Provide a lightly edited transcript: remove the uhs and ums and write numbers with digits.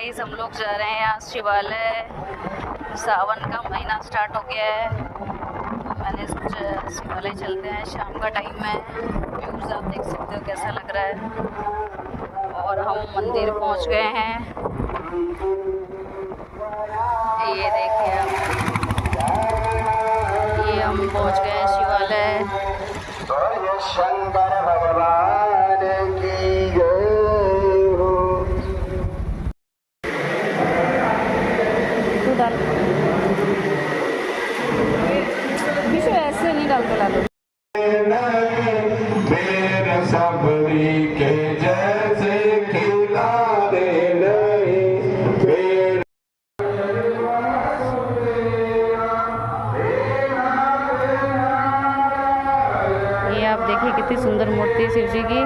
Guys, हम लोग जा रहे हैं आज शिवालय। सावन का महीना स्टार्ट हो गया है। मैंने सोचा शिवालय चलते हैं, शाम का टाइम है। व्यूज़ आप देख सकते हो कैसा लग रहा है। और हम मंदिर पहुंच गए हैं। ये देखिए ये हम पहुंच गए हैं शिवालय। शंकर भगवान की ऐसे नहीं डाल के ला लो। सबरी के जैसे खिला दे ये आप देखिए कितनी सुंदर मूर्ति शिव जी की।